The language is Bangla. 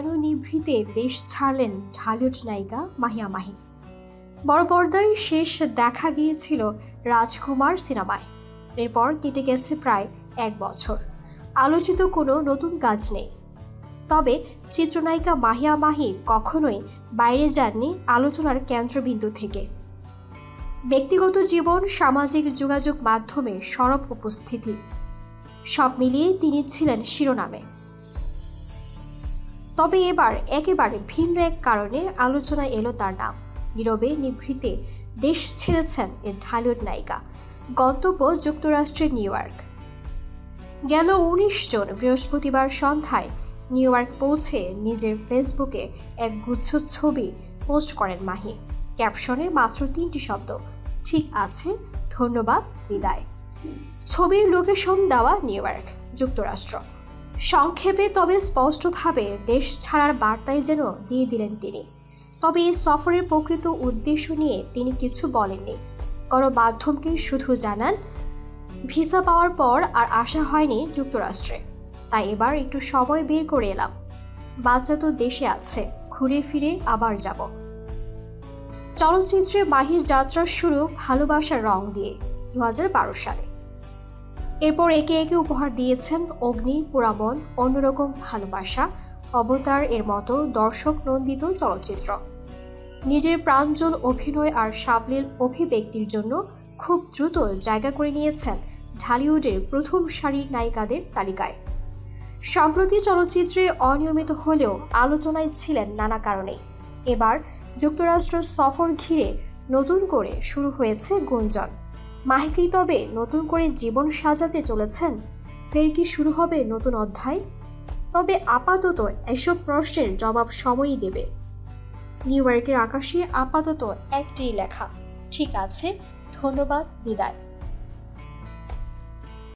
কেন নিভৃতে দেশ ছাড়লেন ঢালিউড নায়িকা মাহিয়া মাহি। বড় পর্দায় শেষ দেখা গিয়েছিল রাজকুমার সিনেমায়। এরপর কেটে গেছে প্রায় 1 বছর, আলোচিত কোনো নতুন কাজ নেই। তবে চিত্রনায়িকা মাহিয়া মাহি কখনোই বাইরে যাননি আলোচনার কেন্দ্রবিন্দু থেকে। ব্যক্তিগত জীবন, সামাজিক যোগাযোগ মাধ্যমে সরব উপস্থিতি, সব মিলিয়ে তিনি ছিলেন শিরোনামে। তবে এবার একেবারে ভিন্ন এক কারণে আলোচনায় এলো তার নাম। নীরবে নিভৃতে দেশ ছেড়েছেন এই ঢালিউড নায়িকা। গন্তব্য যুক্তরাষ্ট্রের নিউ ইয়র্ক। গেল 19 জুন বৃহস্পতিবার সন্ধ্যায় নিউ ইয়র্ক পৌঁছে নিজের ফেসবুকে এক গুচ্ছ ছবি পোস্ট করেন মাহি। ক্যাপশনে মাত্র 3টি শব্দ, ঠিক আছে, ধন্যবাদ, বিদায়। ছবির লোকেশন দেওয়া নিউ ইয়র্ক, যুক্তরাষ্ট্র। সংক্ষেপে তবে স্পষ্টভাবে দেশ ছাড়ার বার্তাই যেন দিয়ে দিলেন তিনি। তবে এই সফরের প্রকৃত উদ্দেশ্য নিয়ে তিনি কিছু বলেননি। গণমাধ্যমকে শুধু জানান, ভিসা পাওয়ার পর আর আসা হয়নি যুক্তরাষ্ট্রে, তাই এবার একটু সময় বের করে এলাম। বাচ্চা তো দেশে আছে, ঘুরে ফিরে আবার যাব। চলচ্চিত্রে মাহির যাত্রার শুরু ভালোবাসার রং দিয়ে 2012 সালে। এরপর একে একে উপহার দিয়েছেন অগ্নি, পুরামন, অন্যরকম ভালোবাসা, অবতার এর মতো দর্শক নন্দিত চলচ্চিত্র। নিজের প্রাঞ্জল অভিনয় আর সাবলীল অভিব্যক্তির জন্য খুব দ্রুত জায়গা করে নিয়েছেন ঢালিউডের প্রথম সারির নায়িকাদের তালিকায়। সম্প্রতি চলচ্চিত্রে অনিয়মিত হলেও আলোচনায় ছিলেন নানা কারণে। এবার যুক্তরাষ্ট্র সফর ঘিরে নতুন করে শুরু হয়েছে গুঞ্জন। মাহিকেই তবে নতুন করে জীবন সাজাতে চলেছেন? ফের কি শুরু হবে নতুন অধ্যায়? তবে আপাতত এসব প্রশ্নের জবাব সময়ই দেবে। নিউ ইয়র্কের আকাশে আপাতত একটাই লেখা, ঠিক আছে, ধন্যবাদ, বিদায়।